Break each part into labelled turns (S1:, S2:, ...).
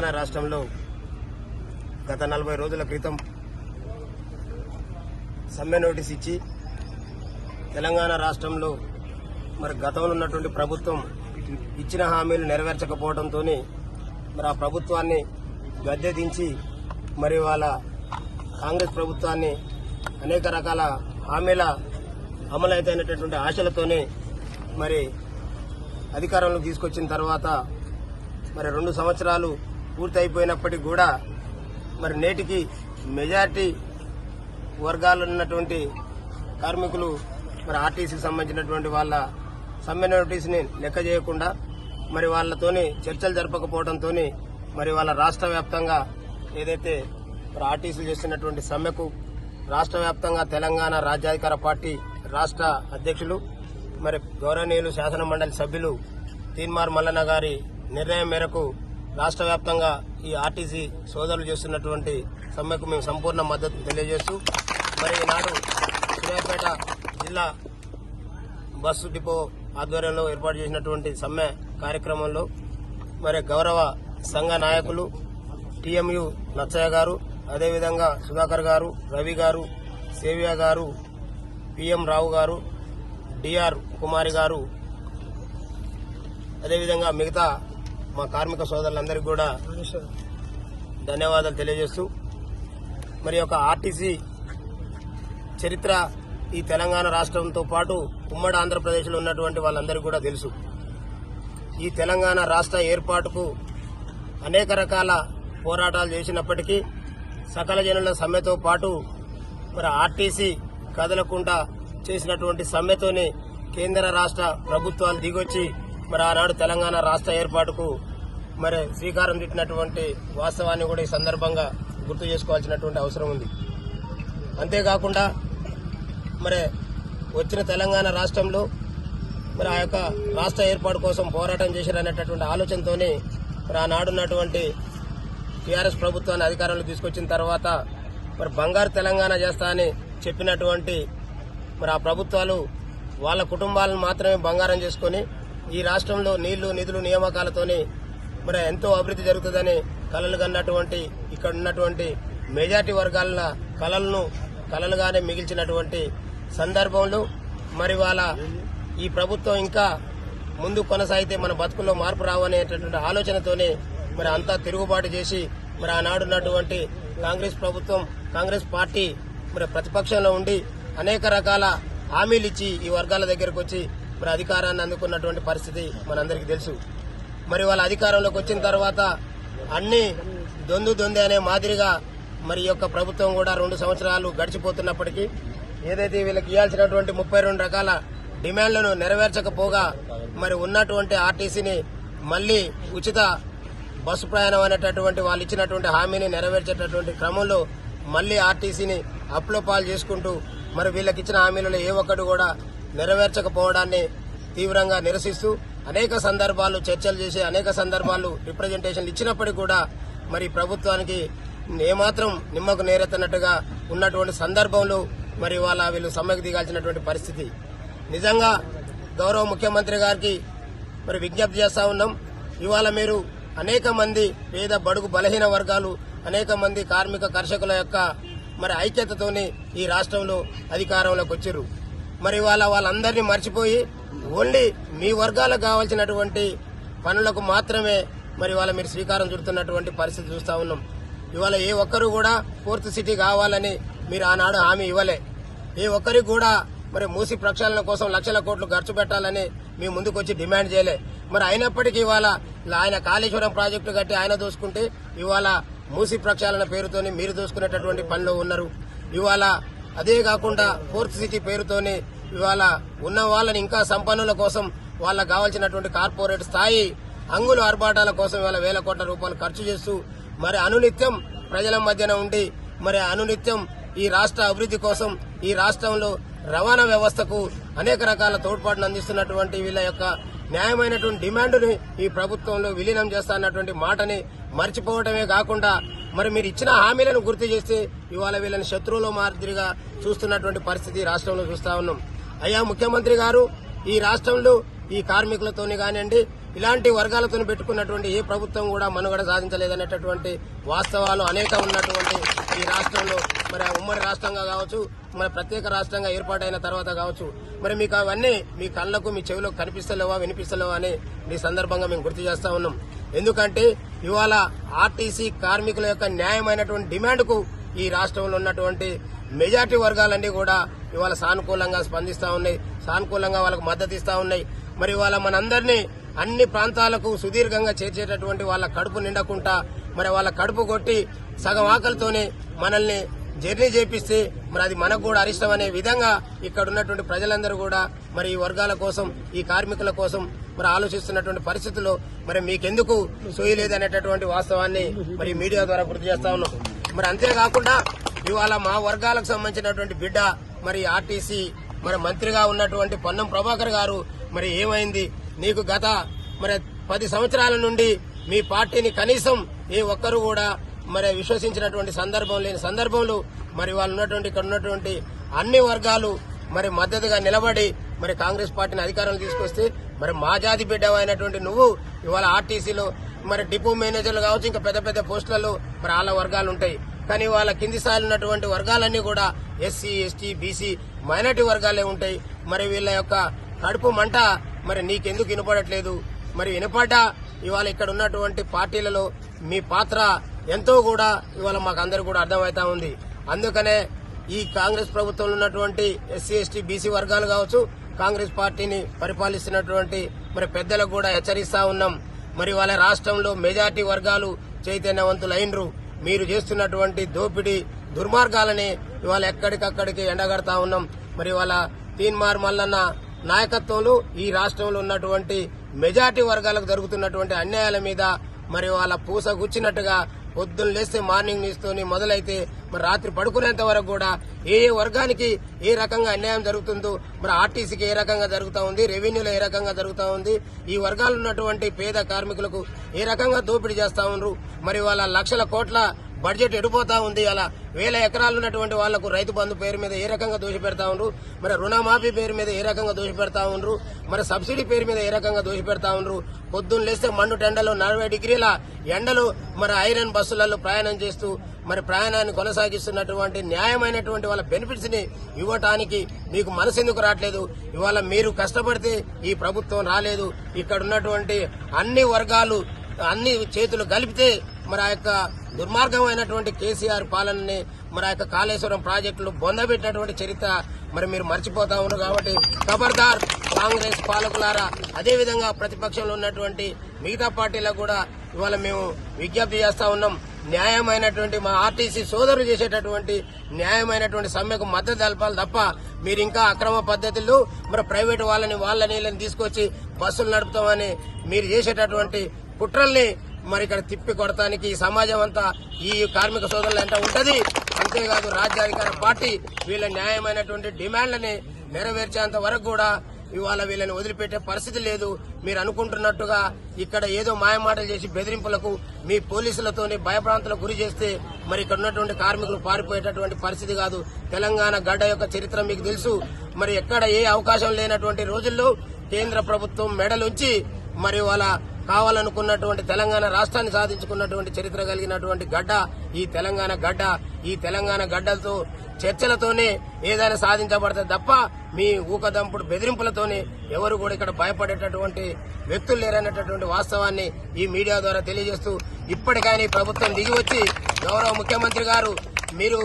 S1: తెలంగాణ రాష్ట్రంలో గత 40 రోజుల క్రితం సమ్మె నోటీస్ ఇచ్చి తెలంగాణ రాష్ట్రంలో మరి గతంలో ఉన్నటువంటి ప్రభుత్వం ఇచ్చిన హామీలు నెరవేర్చకపోవడంతో మరి ఆ ప్రభుత్వాన్ని గద్దె దించి మరి వాళ్ళ కాంగ్రెస్ ప్రభుత్వాన్ని అనేక రకాల హామీల అమలైతేనటువంటి ఆశలతోనే మరి అధికారంలోకి తీసుకొచ్చిన తర్వాత మరి 2 సంవత్సరాలు పూర్తయిపోయినప్పటికీ కూడా మరి నేటికి మెజారిటీ వర్గాలు ఉన్నటువంటి కార్మికులు మరి ఆర్టీసీకి సంబంధించినటువంటి వాళ్ళ సమ్మె నోటీసుని లెక్క చేయకుండా మరి వాళ్ళతోని చర్చలు జరపకపోవడంతో మరి వాళ్ళ రాష్ట్ర వ్యాప్తంగా ఏదైతే మరి ఆర్టీసీలు చేస్తున్నటువంటి సమ్మెకు రాష్ట్ర వ్యాప్తంగా తెలంగాణ రాజ్యాధికార పార్టీ రాష్ట్ర అధ్యక్షులు మరి గౌరవనీయులు శాసన మండలి సభ్యులు తీన్మార్ మల్లన్న గారి నిర్ణయం మేరకు రాష్ట్ర వ్యాప్తంగా ఈ ఆర్టీసీ సోదరులు చేస్తున్నటువంటి సమ్మెకు మేము సంపూర్ణ మద్దతు తెలియజేస్తూ మరి ఈనాడు సూర్యాపేట జిల్లా బస్సు డిపో ఆధ్వర్యంలో ఏర్పాటు చేసినటువంటి సమ్మె కార్యక్రమంలో మరి గౌరవ సంఘ నాయకులు టీఎంయు నచ్చయ్య గారు, అదేవిధంగా సుధాకర్ గారు, రవి గారు, సేవ్య గారు, పిఎం రావు గారు, డిఆర్ కుమారి గారు, అదేవిధంగా మిగతా మా కార్మిక సోదరులందరికీ కూడా ధన్యవాదాలు తెలియజేస్తూ మరి ఒక ఆర్టీసీ చరిత్ర ఈ తెలంగాణ రాష్ట్రంతో పాటు ఉమ్మడి ఆంధ్రప్రదేశ్లో ఉన్నటువంటి వాళ్ళందరికీ కూడా తెలుసు. ఈ తెలంగాణ రాష్ట్ర ఏర్పాటుకు అనేక రకాల పోరాటాలు చేసినప్పటికీ సకల జనుల సమ్మెతో పాటు మరి ఆర్టీసీ కదలకుండా చేసినటువంటి సమ్మెతోనే కేంద్ర రాష్ట్ర ప్రభుత్వాలు దిగొచ్చి మరి ఆనాడు తెలంగాణ రాష్ట్ర ఏర్పాటుకు మరి శ్రీకారం చుట్టినటువంటి వాస్తవాన్ని కూడా ఈ సందర్భంగా గుర్తు చేసుకోవాల్సినటువంటి అవసరం ఉంది. అంతేకాకుండా మరి వచ్చిన తెలంగాణ రాష్ట్రంలో మరి ఆ యొక్క రాష్ట్ర ఏర్పాటు కోసం పోరాటం చేశారనేటటువంటి ఆలోచనతోనే మరి ఆనాడున్నటువంటి టీఆర్ఎస్ ప్రభుత్వాన్ని అధికారంలో తీసుకొచ్చిన తర్వాత మరి బంగారు తెలంగాణ చేస్తా అని చెప్పినటువంటి మరి ఆ ప్రభుత్వాలు వాళ్ళ కుటుంబాలను మాత్రమే బంగారం చేసుకుని ఈ రాష్ట్రంలో నీళ్లు నిధులు నియామకాలతోనే మరి ఎంతో అభివృద్ధి జరుగుతుందని కలలు కన్నటువంటి ఇక్కడ ఉన్నటువంటి మెజార్టీ వర్గాల కలలుగానే మిగిల్చినటువంటి సందర్భంలో మరి వాళ్ళ ఈ ప్రభుత్వం ఇంకా ముందు కొనసాగితే మన బతుకుల్లో మార్పు రావనేటటువంటి ఆలోచనతోనే మరి అంతా తిరుగుబాటు చేసి మరి ఆనాడున్నటువంటి కాంగ్రెస్ ప్రభుత్వం, కాంగ్రెస్ పార్టీ మరి ప్రతిపక్షంలో ఉండి అనేక రకాల హామీలు ఇచ్చి ఈ వర్గాల దగ్గరకు వచ్చి మరి అధికారాన్ని అందుకున్నటువంటి పరిస్థితి మనందరికీ తెలుసు. మరి వాళ్ళ అధికారంలోకి వచ్చిన తర్వాత అన్ని దొందే అనే మాదిరిగా మరి ఈ యొక్క ప్రభుత్వం కూడా 2 సంవత్సరాలు గడిచిపోతున్నప్పటికీ ఏదైతే వీళ్ళకి ఇవ్వాల్సినటువంటి 32 రకాల డిమాండ్లను నెరవేర్చకపోగా మరి ఉన్నటువంటి ఆర్టీసీని మళ్లీ ఉచిత బస్సు ప్రయాణం అనేటటువంటి వాళ్ళు ఇచ్చినటువంటి హామీని నెరవేర్చేటటువంటి క్రమంలో మళ్లీ ఆర్టీసీని అప్లోపాలు చేసుకుంటూ మరి వీళ్ళకి ఇచ్చిన హామీలలో ఏ ఒక్కటి కూడా నెరవేర్చకపోవడాన్ని తీవ్రంగా నిరసిస్తూ అనేక సందర్భాలు చర్చలు చేసి అనేక సందర్భాలు రిప్రజెంటేషన్లు ఇచ్చినప్పటికీ కూడా మరి ప్రభుత్వానికి ఏమాత్రం నిమ్మకు నేరెత్తనట్టుగా ఉన్నటువంటి సందర్భంలో మరి వీళ్ళు సమ్మెకు దిగాల్సినటువంటి పరిస్థితి. నిజంగా గౌరవ ముఖ్యమంత్రి గారికి మరి విజ్ఞప్తి చేస్తా ఉన్నాం. ఇవాళ మీరు అనేక మంది పేద బడుగు బలహీన వర్గాలు, అనేక మంది కార్మిక కర్షకుల యొక్క మరి ఐక్యతతోనే ఈ రాష్ట్రంలో అధికారంలోకి వచ్చారు. మరి వాళ్ళందరినీ మర్చిపోయి ఓన్లీ మీ వర్గాలకు కావాల్సినటువంటి పనులకు మాత్రమే మరి మీరు శ్రీకారం చుడుతున్నటువంటి పరిస్థితి చూస్తా ఉన్నాం. ఇవాళ ఏ ఒక్కరు కూడా 4th సిటీ కావాలని మీరు ఆనాడు హామీ ఇవ్వలే. ఏ ఒక్కరికి కూడా మరి మూసి ప్రక్షాళన కోసం లక్షల కోట్లు ఖర్చు పెట్టాలని మీ ముందుకు వచ్చి డిమాండ్ చేయలే. మరి అయినప్పటికీ ఇవాళ ఆయన కాళేశ్వరం ప్రాజెక్టు కట్టి ఆయన దోసుకుంటే ఇవాళ మూసి ప్రక్షాళన పేరుతోని మీరు దోసుకునేటటువంటి పనిలో ఉన్నారు. ఇవాళ అదే కాకుండా 4th సిటీ పేరుతోని ఇవాళ ఉన్న వాళ్ళని ఇంకా సంపన్నుల కోసం వాళ్ళకు కావాల్సినటువంటి కార్పొరేట్ స్థాయి అంగులు ఆర్భాటాల కోసం ఇవాళ వేల కోట్ల రూపాయలు ఖర్చు చేస్తూ మరి అనునిత్యం ప్రజల మధ్యన ఉండి మరి అనునిత్యం ఈ రాష్ట్ర అభివృద్ధి కోసం ఈ రాష్ట్రంలో రవాణా వ్యవస్థకు అనేక రకాల తోడ్పాటును అందిస్తున్నటువంటి వీళ్ళ యొక్క న్యాయమైనటువంటి డిమాండ్ని ఈ ప్రభుత్వంలో విలీనం చేస్తానటువంటి మాటని మర్చిపోవడమే కాకుండా మరి మీరు ఇచ్చిన హామీలను గుర్తు చేస్తే ఇవాళ వీళ్ళని శత్రువుల మాదిరిగా చూస్తున్నటువంటి పరిస్థితి రాష్ట్రంలో చూస్తా ఉన్నాం. అయ్యా ముఖ్యమంత్రి గారు, ఈ రాష్ట్రంలో ఈ కార్మికులతోని కానివ్వండి, ఇలాంటి వర్గాలతో పెట్టుకున్నటువంటి ఏ ప్రభుత్వం కూడా మనుగడ సాధించలేదనేటటువంటి వాస్తవాలు అనేక ఉన్నటువంటి ఈ రాష్ట్రంలో మరి ఉమ్మడి రాష్ట్రంగా కావచ్చు, మరి ప్రత్యేక రాష్ట్రంగా ఏర్పాటైన తర్వాత కావచ్చు, మరి మీకు అవన్నీ మీ కళ్ళకు మీ చెవిలోకి కనిపిస్తలేవా వినిపిస్తలేవా అని ఈ సందర్భంగా మేము గుర్తు చేస్తా ఉన్నాం. ఎందుకంటే ఇవాళ ఆర్టీసీ కార్మికుల యొక్క న్యాయమైనటువంటి డిమాండ్కు ఈ రాష్ట్రంలో ఉన్నటువంటి మెజార్టీ వర్గాలన్నీ కూడా ఇవాళ సానుకూలంగా స్పందిస్తా ఉన్నాయి, సానుకూలంగా వాళ్ళకు మద్దతు ఇస్తా ఉన్నాయి. మరి ఇవాళ మనందరినీ అన్ని ప్రాంతాలకు సుదీర్ఘంగా చేర్చేటటువంటి వాళ్ళ కడుపు నిండకుండా మరి వాళ్ళ కడుపు కొట్టి సగం ఆకలితోనే మనల్ని జర్నీ చేపిస్తే మరి అది మనకు కూడా అరిష్టం అనే విధంగా ఇక్కడ ఉన్నటువంటి ప్రజలందరూ కూడా మరి ఈ వర్గాల కోసం, ఈ కార్మికుల కోసం మరి ఆలోచిస్తున్నటువంటి పరిస్థితుల్లో మరి మీకెందుకు సోయలేదనేటటువంటి వాస్తవాన్ని మరి మీడియా ద్వారా గుర్తు చేస్తా ఉన్నాం. మరి అంతేకాకుండా ఇవాళ మా వర్గాలకు సంబంధించినటువంటి బిడ్డ మరి ఆర్టీసీ మరి మంత్రిగా ఉన్నటువంటి పొన్నం ప్రభాకర్ గారు మరి ఏమైంది, నీకు గత మరి 10 సంవత్సరాల నుండి మీ పార్టీని కనీసం ఏ ఒక్కరు కూడా మరి విశ్వసించినటువంటి సందర్భం లేని సందర్భంలో మరి వాళ్ళు ఉన్నటువంటి ఇక్కడ ఉన్నటువంటి అన్ని వర్గాలు మరి మద్దతుగా నిలబడి మరి కాంగ్రెస్ పార్టీని అధికారంలో తీసుకొస్తే మరి మా జాతి బిడ్డ అయినటువంటి నువ్వు ఇవాళ ఆర్టీసీలో మరి డిపో మేనేజర్లు కావచ్చు, ఇంకా పెద్ద పెద్ద పోస్టులలో మరి వాళ్ళ వర్గాలు ఉంటాయి. కానీ వాళ్ళ కింది స్థాయిలో ఉన్నటువంటి వర్గాలన్నీ కూడా ఎస్సీ, ఎస్టీ, బీసీ, మైనార్టీ వర్గాలే ఉంటాయి. మరి వీళ్ళ యొక్క కడుపు మంట మరి నీకెందుకు వినపడట్లేదు? మరి వినపడ్డా ఇవాళ ఇక్కడ ఉన్నటువంటి పార్టీలలో మీ పాత్ర ఎంతో కూడా ఇవాళ మాకు అందరూ కూడా అర్థమవుతా ఉంది. అందుకనే ఈ కాంగ్రెస్ ప్రభుత్వంలో ఉన్నటువంటి ఎస్సీ, ఎస్టీ, బీసీ వర్గాలు కావచ్చు, కాంగ్రెస్ పార్టీని పరిపాలిస్తున్నటువంటి మరి పెద్దలకు కూడా హెచ్చరిస్తా ఉన్నాం. మరి వాళ్ళ రాష్ట్రంలో మెజార్టీ వర్గాలు చైతన్యవంతులైనరు. మీరు చేస్తున్నటువంటి దోపిడీ దుర్మార్గాలని ఇవాళ ఎక్కడికక్కడికి ఎండగడతా ఉన్నాం. మరి వాళ్ళ తీన్మార్ మల్లన్న నాయకత్వంలో ఈ రాష్ట్రంలో ఉన్నటువంటి మెజార్టీ వర్గాలకు జరుగుతున్నటువంటి అన్యాయాల మీద మరి వాళ్ళ పూస గుచ్చినట్టుగా పొద్దున్న లేస్తే మార్నింగ్ న్యూస్ తోని మొదలైతే మరి రాత్రి పడుకునేంత వరకు కూడా ఏ వర్గానికి ఏ రకంగా అన్యాయం జరుగుతుందో, మరి ఆర్టీసీకి ఏ రకంగా జరుగుతా ఉంది, రెవెన్యూలో ఏ రకంగా జరుగుతా ఉంది, ఈ వర్గాలు ఉన్నటువంటి పేద కార్మికులకు ఏ రకంగా దోపిడీ చేస్తా ఉన్నారు, మరి వాళ్ళ లక్షల కోట్ల బడ్జెట్ ఎడిపోతా ఉంది. అలా 1000 ఎకరాలు ఉన్నటువంటి వాళ్లకు రైతు బంధు పేరు మీద ఏ రకంగా దోషి పెడతా ఉన్నారు, మరి రుణమాఫీ పేరు మీద ఏ రకంగా దోషి పెడతా ఉన్నారు, మరి సబ్సిడీ పేరు మీద ఏ రకంగా దోషి పెడతా ఉన్నారు. పొద్దున్న లేస్తే మండు టెండలో 40 డిగ్రీల ఎండలు మరి ఐరన్ బస్సులలో ప్రయాణం చేస్తూ మరి ప్రయాణాన్ని కొనసాగిస్తున్నటువంటి న్యాయమైనటువంటి వాళ్ళ బెనిఫిట్స్ ని ఇవ్వటానికి మీకు మనసు ఎందుకు రావట్లేదు? ఇవాళ మీరు కష్టపడితే ఈ ప్రభుత్వం రాలేదు. ఇక్కడ ఉన్నటువంటి అన్ని వర్గాలు అన్ని చేతులు కలిపితే మరి ఆ యొక్క దుర్మార్గమైనటువంటి కేసీఆర్ పాలనని మరి ఆ యొక్క కాళేశ్వరం ప్రాజెక్టులు బొందబెట్టినటువంటి చరిత్ర మరి మీరు మర్చిపోతా ఉన్నారు. కాబట్టి ఖబర్దార్ కాంగ్రెస్ పాలకులారా, అదేవిధంగా ప్రతిపక్షంలో ఉన్నటువంటి మిగతా పార్టీలకు కూడా ఇవాళ మేము విజ్ఞప్తి చేస్తా ఉన్నాం. న్యాయమైనటువంటి మా ఆర్టీసీ సోదరులు చేసేటటువంటి న్యాయమైనటువంటి సమ్మెకు మద్దతు తెలపాలి తప్ప మీరు ఇంకా అక్రమ పద్ధతుల్లో మరి ప్రైవేటు వాళ్ళని తీసుకొచ్చి బస్సులు నడుపుతామని మీరు చేసేటటువంటి కుట్రల్ని మరి ఇక్కడ తిప్పి కొడటానికి ఈ సమాజం అంతా ఈ కార్మిక సోదరులు ఎంత ఉంటది. అంతేకాదు రాజ్యాధికార పార్టీ వీళ్ళ న్యాయమైనటువంటి డిమాండ్లని నెరవేర్చేంత వరకు కూడా ఇవాళ వీళ్ళని వదిలిపెట్టే పరిస్థితి లేదు. మీరు అనుకుంటున్నట్టుగా ఇక్కడ ఏదో మాయమాటలు చేసి బెదిరింపులకు మీ పోలీసులతోని భయభ్రాంతులకు గురి చేస్తే మరి ఇక్కడ ఉన్నటువంటి కార్మికులు పారిపోయేటటువంటి పరిస్థితి కాదు. తెలంగాణ గడ్డ యొక్క చరిత్ర మీకు తెలుసు. మరి ఎక్కడ ఏ అవకాశం లేనటువంటి రోజుల్లో కేంద్ర ప్రభుత్వం మెడలుంచి మరి వాళ్ళ కావాలనుకున్నటువంటి తెలంగాణ రాష్ట్రాన్ని సాధించుకున్నటువంటి చరిత్ర కలిగినటువంటి గడ్డ ఈ తెలంగాణ గడ్డ. ఈ తెలంగాణ గడ్డలతో చర్చలతోనే ఏదైనా సాధించబడుతుంది తప్ప మీ ఊకదంపుడు బెదిరింపులతోనే ఎవరు కూడా ఇక్కడ భయపడేటటువంటి వ్యక్తులు లేరనేటటువంటి వాస్తవాన్ని ఈ మీడియా ద్వారా తెలియజేస్తూ ఇప్పటికైనా ప్రభుత్వం దిగి వచ్చి గౌరవ ముఖ్యమంత్రి గారు మీరు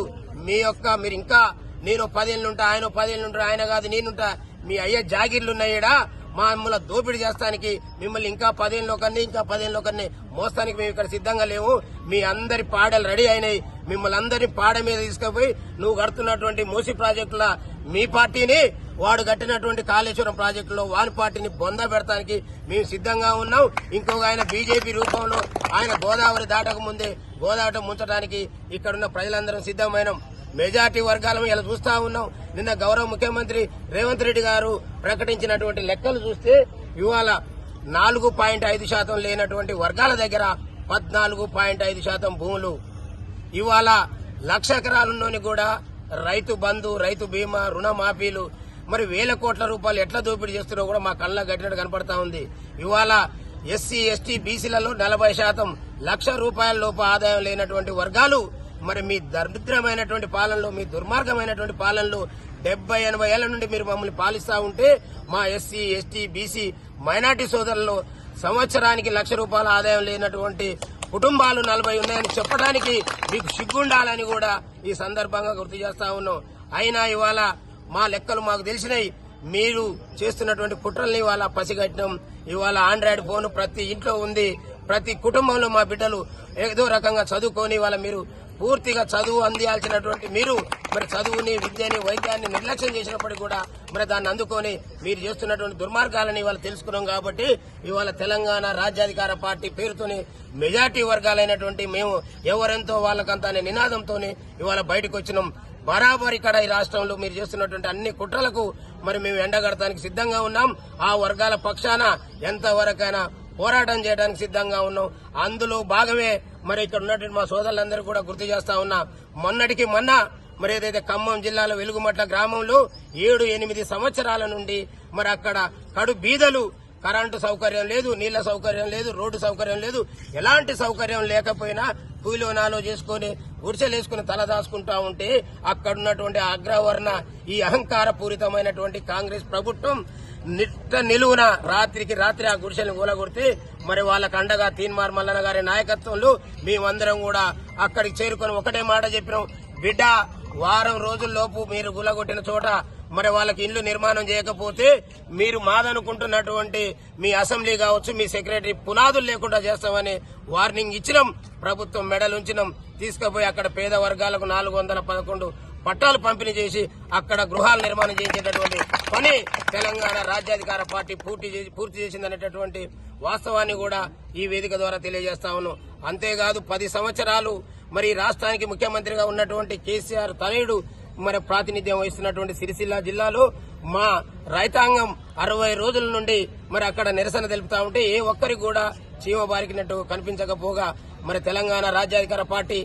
S1: ఇంకా నేను 10 ఏళ్లుంటా, ఆయన 10 ఏళ్లుంటా, ఆయన కాదు నేనుంటా, మీ అయ్యే జాగీర్లున్నాయడా మమ్మల్ని దోపిడీ చేస్తానికి మిమ్మల్ని ఇంకా 10 ఏళ్ళలో కన్నీ మోస్తానికి మేము ఇక్కడ సిద్ధంగా లేవు. మీ అందరి పాడలు రెడీ అయినాయి. మిమ్మల్ని అందరినీ పాడ మీద తీసుకుపోయి నువ్వు కడుతున్నటువంటి మూసి ప్రాజెక్టుల మీ పార్టీని వాడు కట్టినటువంటి కాళేశ్వరం ప్రాజెక్టులో వాని పార్టీని బొంద పెడతానికి మేము సిద్ధంగా ఉన్నాం. ఇంకొక ఆయన బీజేపీ రూపంలో ఆయన గోదావరి దాటక ముందే గోదావరి ముంచడానికి ఇక్కడున్న ప్రజలందరం సిద్ధమైనాం. మెజార్టీ వర్గాలను ఇలా చూస్తా ఉన్నాం. నిన్న గౌరవ ముఖ్యమంత్రి రేవంత్ రెడ్డి గారు ప్రకటించినటువంటి లెక్కలు చూస్తే ఇవాళ 4.5% లేనటువంటి వర్గాల దగ్గర 14.5% భూములు, ఇవాళ 1,00,000 ఎకరాలలోని కూడా రైతు బంధు, రైతు బీమా, రుణమాఫీలు మరి 1,000 కోట్ల రూపాయలు ఎట్లా దోపిడీ చేస్తున్నారో కూడా మా కళ్ళ గట్టినట్టు కనపడతా ఉంది. ఇవాళ ఎస్సీ ఎస్టీ బీసీలలో 40% ₹1,00,000 లోపు ఆదాయం లేనటువంటి వర్గాలు మరి మీ దరిద్రమైనటువంటి పాలనలో, మీ దుర్మార్గమైనటువంటి పాలనలో 70-80 ఏళ్ల నుండి మీరు మమ్మల్ని పాలిస్తా ఉంటే మా ఎస్సీ ఎస్టీ బీసీ మైనార్టీ సోదరులు సంవత్సరానికి ₹1,00,000 ఆదాయం లేనటువంటి కుటుంబాలు 40 ఉన్నాయని చెప్పడానికి మీకు సిగ్గుండాలని కూడా ఈ సందర్భంగా గుర్తు చేస్తా ఉన్నాం. అయినా ఇవాళ మా లెక్కలు మాకు తెలిసినాయి. మీరు చేస్తున్నటువంటి కుట్రల్ని ఇవాళ పసిగట్టినాం. ఇవాళ ఆండ్రాయిడ్ ఫోన్ ప్రతి ఇంట్లో ఉంది. ప్రతి కుటుంబంలో మా బిడ్డలు ఏదో రకంగా చదువుకొని ఇవాళ మీరు పూర్తిగా చదువు అందియాల్సినటువంటి మీరు మరి చదువుని, విద్యని, వైద్యాన్ని నిర్లక్ష్యం చేసినప్పటికీ కూడా మరి దాన్ని అందుకొని మీరు చేస్తున్నటువంటి దుర్మార్గాలని ఇవాళ తెలుసుకున్నాం. కాబట్టి ఇవాళ తెలంగాణ రాజ్యాధికార పార్టీ పేరుతోని మెజార్టీ వర్గాలైనటువంటి మేము ఎవరెంతో వాళ్ళకంతా అనే నినాదంతోనే ఇవాళ బయటకు వచ్చినాం. బరాబర్ ఇక్కడ ఈ రాష్ట్రంలో మీరు చేస్తున్నటువంటి అన్ని కుట్రలకు మరి మేము ఎండగడటానికి సిద్ధంగా ఉన్నాం. ఆ వర్గాల పక్షాన ఎంతవరకైనా పోరాటం చేయడానికి సిద్ధంగా ఉన్నాం. అందులో భాగమే మరి ఇక్కడ ఉన్నటువంటి మా సోదరులందరూ కూడా గుర్తు చేస్తా ఉన్నా. మొన్నటికి మొన్న మరి ఏదైతే ఖమ్మం జిల్లాలో వెలుగుమట్ల గ్రామంలో 7-8 సంవత్సరాల నుండి మరి అక్కడ కడు బీదలు, కరెంటు సౌకర్యం లేదు, నీళ్ల సౌకర్యం లేదు, రోడ్డు సౌకర్యం లేదు, ఎలాంటి సౌకర్యం లేకపోయినా కూలోనాలో చేసుకుని గుడిసెలేసుకుని తల దాచుకుంటా ఉంటే అక్కడున్నటువంటి అగ్రవర్ణ ఈ అహంకార పూరితమైనటువంటి కాంగ్రెస్ ప్రభుత్వం నిలువున రాత్రికి రాత్రి ఆ గుడిసెలను కూలగొడితే మరి వాళ్ళకు అండగా తీన్మార్ మల్లన్న గారి నాయకత్వంలో మేమందరం కూడా అక్కడికి చేరుకొని ఒకటే మాట చెప్పినాం, బిడ్డ వారం రోజుల్లోపు మీరు కూలగొట్టిన చోట మరి వాళ్ళకి ఇల్లు నిర్మాణం చేయకపోతే మీరు మాదనుకుంటున్నటువంటి మీ అసెంబ్లీ కావచ్చు, మీ సెక్రటరీ పునాదులు లేకుండా చేస్తామని వార్నింగ్ ఇచ్చినాం. ప్రభుత్వం మెడలుంచినాం. తీసుకుపోయి అక్కడ పేద వర్గాలకు 411 పట్టాలు పంపిణీ చేసి అక్కడ గృహాల నిర్మాణం చేసేటటువంటి పని తెలంగాణ రాజ్యాధికార పార్టీ పూర్తి చేసిందనేటటువంటి వాస్తవాన్ని కూడా ఈ వేదిక ద్వారా తెలియజేస్తా ఉన్నాం. అంతేకాదు 10 సంవత్సరాలు మరి రాష్ట్రానికి ముఖ్యమంత్రిగా ఉన్నటువంటి కేసీఆర్ తనయుడు మరి ప్రాతినిధ్యం వహిస్తున్నటువంటి సిరిసిల్ల జిల్లాలో మా రైతాంగం 60 రోజుల నుండి మరి అక్కడ నిరసన తెలుపుతా ఉంటే ఏ ఒక్కరికి కూడా చీమ బారికినట్టు కనిపించకపోగా మరి తెలంగాణ రాజ్యాధికార పార్టీ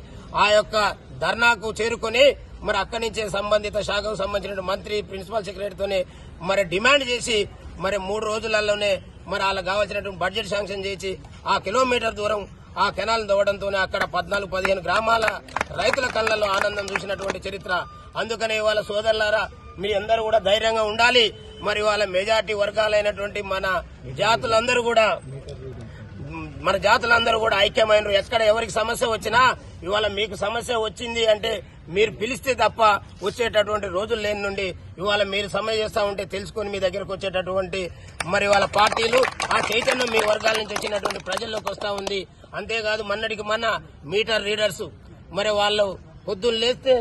S1: ఆ యొక్క ధర్నాకు చేరుకుని మరి అక్కడి నుంచే సంబంధిత శాఖకు సంబంధించిన మంత్రి, ప్రిన్సిపల్ సెక్రటరీతోనే మరి డిమాండ్ చేసి మరి 3 రోజులలోనే మరి వాళ్ళకి కావాల్సినటువంటి బడ్జెట్ శాంక్షన్ చేసి ఆ కిలోమీటర్ దూరం ఆ కెనాల్ దవ్వడంతోనే అక్కడ 14-15 గ్రామాల రైతుల కళ్లలో ఆనందం చూసినటువంటి చరిత్ర. అందుకనే ఇవాళ సోదరులారా మీ అందరూ కూడా ధైర్యంగా ఉండాలి. మరి వాళ్ళ మెజార్టీ వర్గాలైనటువంటి మన జాతులందరూ కూడా ఐక్యమైనరు. ఎక్కడ ఎవరికి సమస్య వచ్చినా ఇవాళ మీకు సమస్య వచ్చింది అంటే మీరు పిలిస్తే తప్ప వచ్చేటటువంటి రోజులు లేని నుండి ఇవాళ మీరు సమ్మె చేస్తా ఉంటే తెలుసుకుని మీ దగ్గరకు వచ్చేటటువంటి మరి వాళ్ళ పార్టీలు ఆ చైతన్యం మీ వర్గాల నుంచి వచ్చినటువంటి ప్రజల్లోకి వస్తా ఉంది. అంతేకాదు మొన్నటికి మొన్న మీటర్ రీడర్స్ మరి వాళ్ళు పొద్దున్న లేస్తే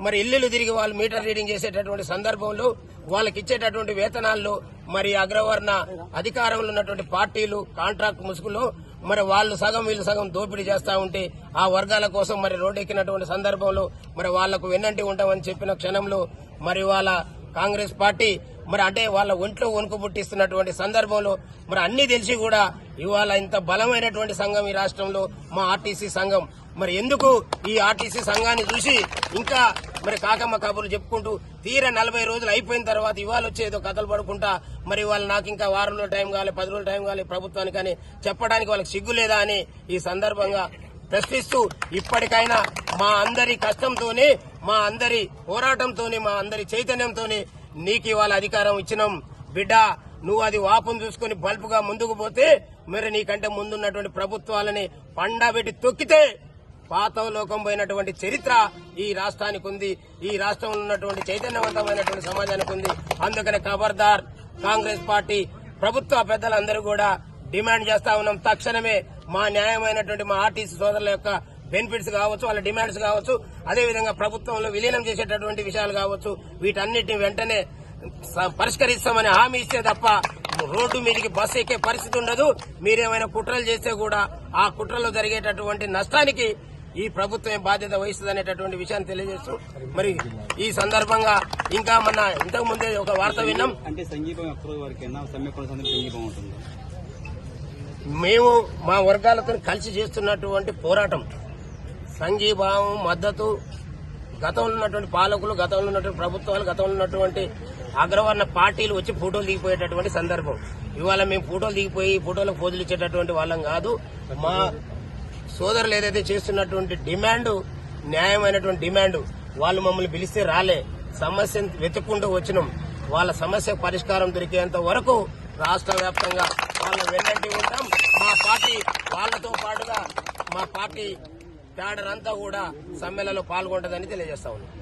S1: మరి ఇల్లు తిరిగి వాళ్ళు మీటర్ రీడింగ్ చేసేటటువంటి సందర్భంలో వాళ్ళకి ఇచ్చేటటువంటి వేతనాల్లో మరి అగ్రవర్ణ అధికారంలో ఉన్నటువంటి పార్టీలు కాంట్రాక్ట్ ముసుగులో మరి వాళ్ళు సగం వీళ్ళు సగం దోపిడీ చేస్తా ఉంటే ఆ వర్గాల కోసం మరి రోడ్డెక్కినటువంటి సందర్భంలో మరి వాళ్లకు వెన్నంటి ఉంటామని చెప్పిన క్షణంలో మరి వాళ్ళ కాంగ్రెస్ పార్టీ మరి అంటే వాళ్ళ ఒంట్లో వణుకు పుట్టిస్తున్నటువంటి సందర్భంలో మరి అన్ని తెలిసి కూడా ఇవాళ ఇంత బలమైనటువంటి సంఘం ఈ రాష్ట్రంలో మా ఆర్టీసీ సంఘం. మరి ఎందుకు ఈ ఆర్టీసీ సంఘాన్ని చూసి ఇంకా మరి కాకమ్మ కబుర్లు చెప్పుకుంటూ తీరా 40 రోజులు అయిపోయిన తర్వాత ఇవాళ వచ్చేదో కథలు పడుకుంటా మరి వాళ్ళు నాకు ఇంకా వారం రోజులు టైం కావాలి, 10 రోజులు టైం కావాలి ప్రభుత్వానికి అని చెప్పడానికి వాళ్ళకి సిగ్గు లేదా అని ఈ సందర్భంగా ప్రశ్నిస్తూ ఇప్పటికైనా మా అందరి కష్టంతోనే, మా అందరి పోరాటంతోనే, మా అందరి చైతన్యంతోనే నీకు ఇవాళ అధికారం ఇచ్చినాం బిడ్డ. నువ్వు అది వాపును చూసుకుని బల్పుగా ముందుకు పోతే మరి నీకంటే ముందున్నటువంటి ప్రభుత్వాలని పండబెట్టి తొక్కితే పాతలోకం పోయినటువంటి చరిత్ర ఈ రాష్ట్రానికి ఉంది. ఈ రాష్ట్రంలో ఉన్నటువంటి చైతన్యవంతమైనటువంటి సమాజానికి ఉంది. అందుకనే ఖబర్దార్ కాంగ్రెస్ పార్టీ ప్రభుత్వ పెద్దలందరూ కూడా డిమాండ్ చేస్తా ఉన్నాం, తక్షణమే మా న్యాయమైనటువంటి మా ఆర్టీసీ సోదరుల యొక్క బెనిఫిట్స్ కావచ్చు, వాళ్ళ డిమాండ్స్ కావచ్చు, అదేవిధంగా ప్రభుత్వంలో విలీనం చేసేటటువంటి విషయాలు కావచ్చు, వీటన్నిటిని వెంటనే పరిష్కరిస్తామని హామీ ఇస్తే తప్ప రోడ్డు మీదకి బస్సు ఎక్కే పరిస్థితి ఉండదు. మీరేమైనా కుట్రలు చేస్తే కూడా ఆ కుట్రలో జరిగేటటువంటి నష్టానికి ఈ ప్రభుత్వం బాధ్యత వహిస్తుంది అనేటటువంటి విషయాన్ని తెలియజేస్తూ మరి ఈ సందర్భంగా ఇంకా మన ఇంతకు ముందే ఒక వార్త విన్నాం. మేము మా వర్గాలతో కలిసి చేస్తున్నటువంటి పోరాటం, సంఘీభావం, మద్దతు గతంలో ఉన్నటువంటి పాలకులు, గతంలో ఉన్నటువంటి ప్రభుత్వాలు, గతంలో ఉన్నటువంటి అగ్రవర్ణ పార్టీలు వచ్చి ఫోటోలు దిగిపోయేటటువంటి సందర్భం. ఇవాళ మేము ఫోటోలు దిగిపోయి ఫోటోలకు పోజులు ఇచ్చేటటువంటి వాళ్ళం కాదు. మా సోదరులు ఏదైతే చేస్తున్నటువంటి డిమాండ్ న్యాయమైనటువంటి డిమాండ్, వాళ్ళు మమ్మల్ని పిలిస్తే రాలే, సమస్యను వెతుక్కుంటూ వచ్చినాం. వాళ్ళ సమస్య పరిష్కారం దొరికేంత వరకు రాష్ట్ర వ్యాప్తంగా వాళ్ళ వెన్నంటి ఉంటాం. మా పార్టీ వాళ్ళతో పాటుగా మా పార్టీ క్యాడర్ అంతా కూడా సమ్మెలలో పాల్గొంటుందని తెలియజేస్తా ఉన్నాం.